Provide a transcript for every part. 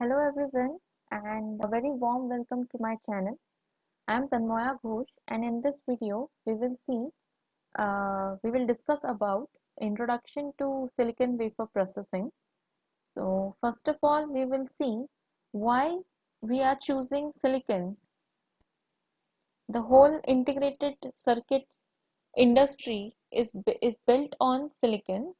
Hello everyone and a very warm welcome to my channel. I am Tanmoya Ghosh and in this video we will discuss about introduction to silicon wafer processing. So first of all we will see why we are choosing silicon. The whole integrated circuit industry is built on silicon.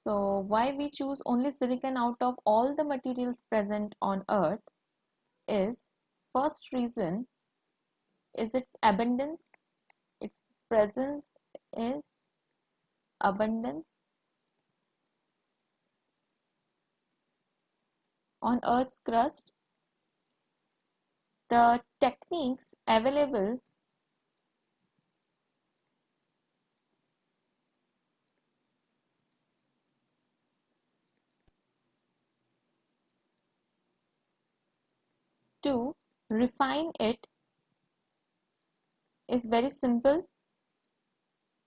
So why we choose only silicon out of all the materials present on earth is first reason is its abundance. Its presence is abundance on Earth's crust. The techniques available to refine it is very simple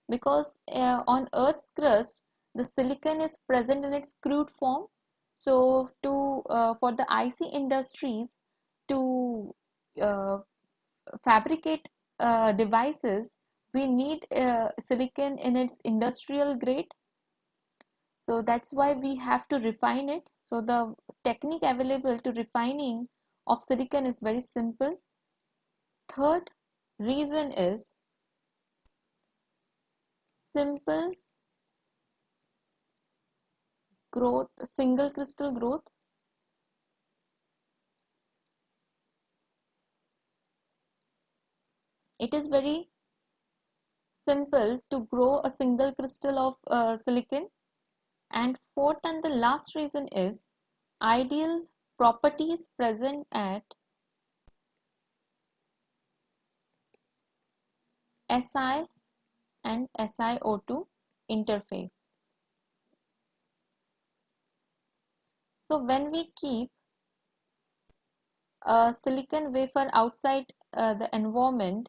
because on Earth's crust the silicon is present in its crude form. So to for the IC industries to uh, fabricate devices, we need silicon in its industrial grade. So that's why we have to refine it. So the technique available to refining of silicon is very simple. Third reason is simple growth, single crystal growth. It is very simple to grow a single crystal of silicon. And fourth and the last reason is ideal properties present at Si and SiO2 interface. So when we keep a silicon wafer outside the environment,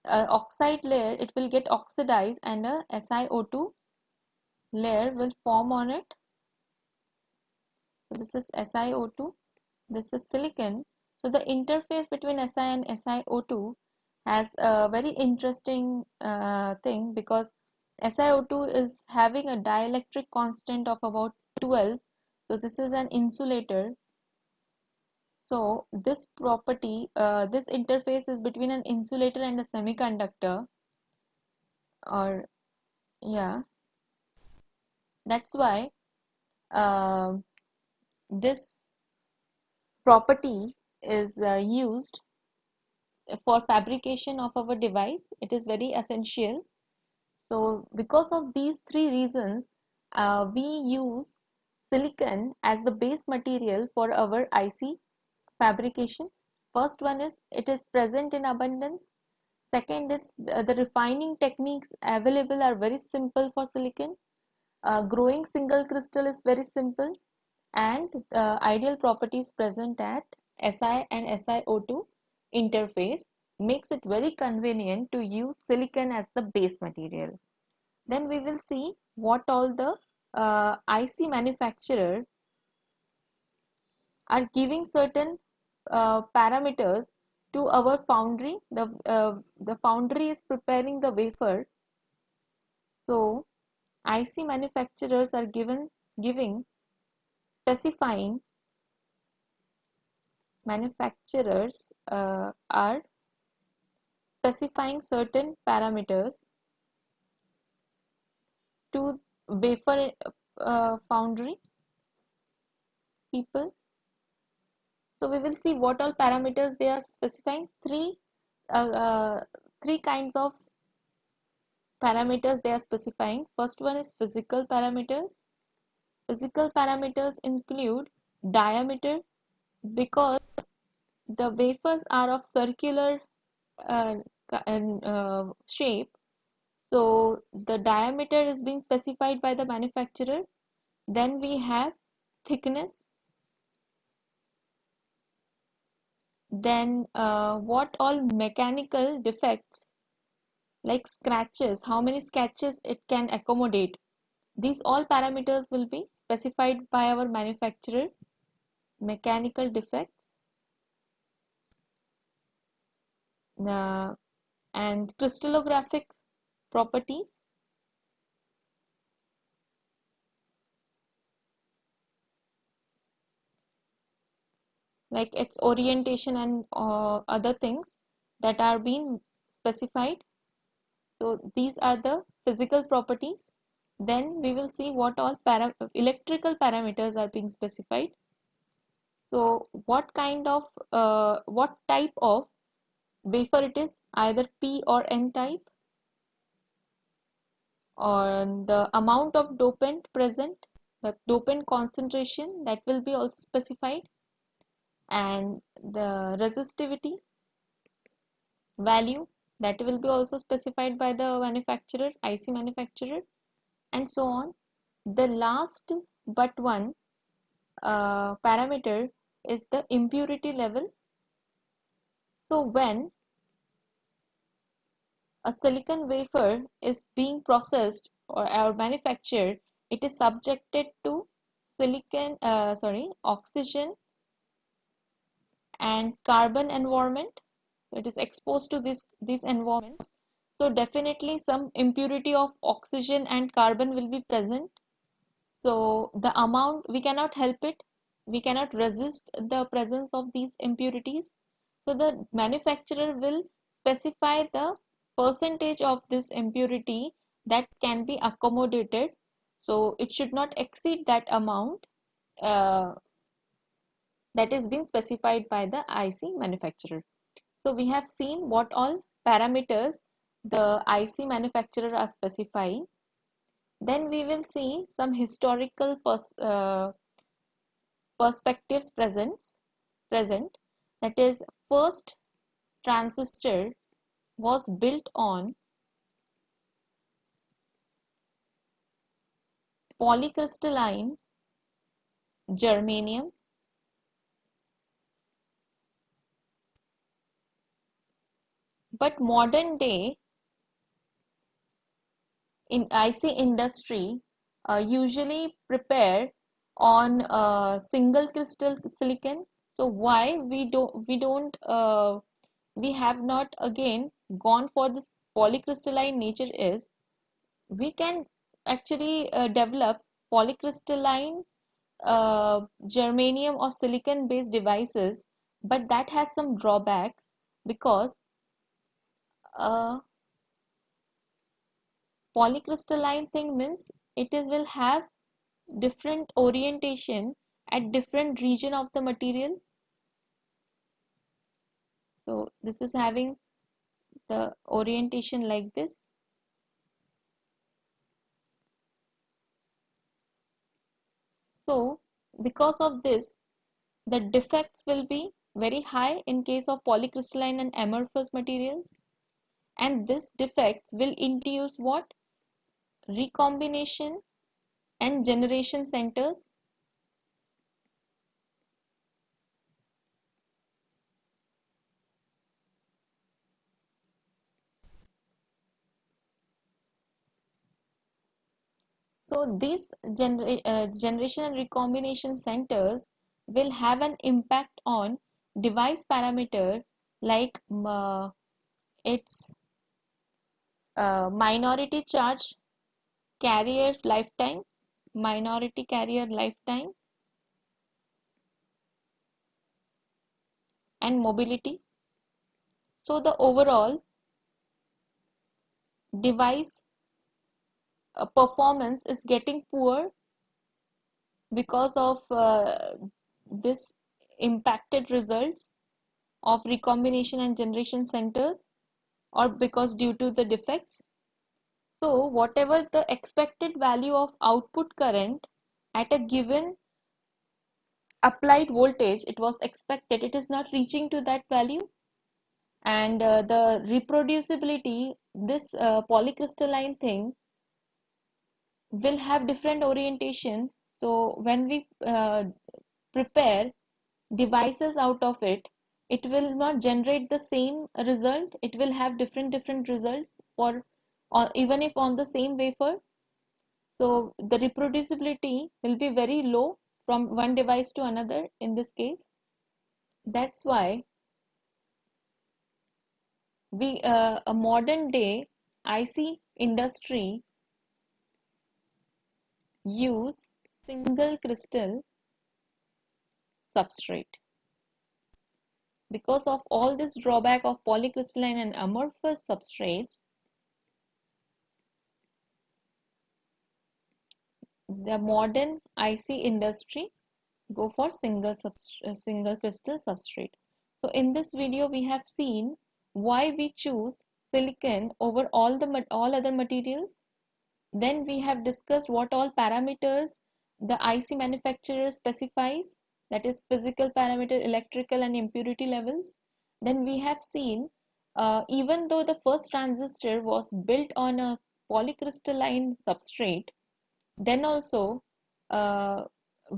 oxide layer, it will get oxidized and a SiO2 layer will form on it. So this is SiO2, this is silicon. So the interface between Si and SiO2 has a very interesting thing because SiO2 is having a dielectric constant of about 12. So this is an insulator. So this property, this interface is between an insulator and a semiconductor, or yeah, that's why uh, this property is used for fabrication of our device. It is very essential. So because of these three reasons, we use silicon as the base material for our IC fabrication. First one is it is present in abundance. Second, it's the refining techniques available are very simple for silicon. Growing single crystal is very simple, and ideal properties present at Si and SiO2 interface makes it very convenient to use silicon as the base material. Then we will see what all the IC manufacturer are giving certain parameters to our foundry. The foundry is preparing the wafer. So IC manufacturers are giving specifying manufacturers are specifying certain parameters to wafer foundry people. So we will see what all parameters they are specifying. Uh, uh, three kinds of parameters they are specifying. First one is physical parameters. Physical parameters include diameter because the wafers are of circular uh, shape. So the diameter is being specified by the manufacturer. Then we have thickness. Then what all mechanical defects like scratches, how many scratches it can accommodate. These all parameters will be specified by our manufacturer. mechanical defects, uh, and crystallographic properties, like its orientation and other things that are being specified. So these are the physical properties. Then we will see what all electrical parameters are being specified. So what type of wafer it is, either P or N type, or the amount of dopant present, the dopant concentration, that will be also specified, and the resistivity value, that will be also specified by the manufacturer, IC manufacturer, and so on. The last but one parameter is the impurity level. So when a silicon wafer is being processed or manufactured, it is subjected to oxygen and carbon environment. So it is exposed to these environments. So definitely some impurity of oxygen and carbon will be present. So the amount, we cannot help it. We cannot resist the presence of these impurities. So the manufacturer will specify the percentage of this impurity that can be accommodated. So it should not exceed that amount uh, that is being specified by the IC manufacturer. So we have seen what all parameters the IC manufacturer are specifying. Then we will see some historical perspectives present. That is, first transistor was built on polycrystalline germanium, but modern day in IC industry usually prepare on single crystal silicon. So why we have not again gone for this polycrystalline nature is, we can actually develop polycrystalline germanium or silicon based devices, but that has some drawbacks, because uh, polycrystalline thing means it is will have different orientation at different region of the material. So this is having the orientation like this. So because of this, the defects will be very high in case of polycrystalline and amorphous materials, and this defects will induce what? Recombination and generation centers. So these generation and recombination centers will have an impact on device parameter, like its minority charge carrier lifetime, minority carrier lifetime, and mobility. So the overall device performance is getting poor because of this impacted results of recombination and generation centers, or because due to the defects. So whatever the expected value of output current at a given applied voltage it was expected, it is not reaching to that value. And the reproducibility, this polycrystalline thing will have different orientation. So when we prepare devices out of it, it will not generate the same result. It will have different results for, or even if on the same wafer. So the reproducibility will be very low from one device to another in this case. That's why a modern day IC industry use single crystal substrate. Because of all this drawback of polycrystalline and amorphous substrates, the modern IC industry go for single crystal substrate. So in this video we have seen why we choose silicon over all other materials. Then we have discussed what all parameters the IC manufacturer specifies, that is physical parameter, electrical and impurity levels. Then we have seen even though the first transistor was built on a polycrystalline substrate, then also uh,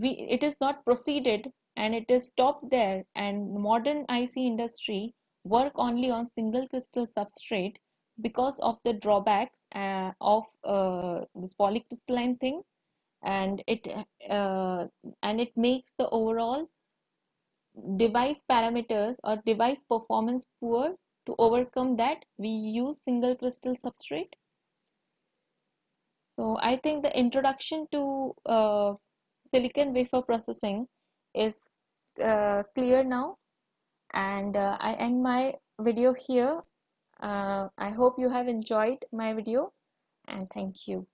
it is not proceeded and it is stopped there, and modern IC industry work only on single crystal substrate because of the drawbacks of this polycrystalline thing, and uh, it makes the overall device parameters or device performance poor. To overcome that, we use single crystal substrate. So I think the introduction to silicon wafer processing is clear now, and I end my video here. I hope you have enjoyed my video, and thank you.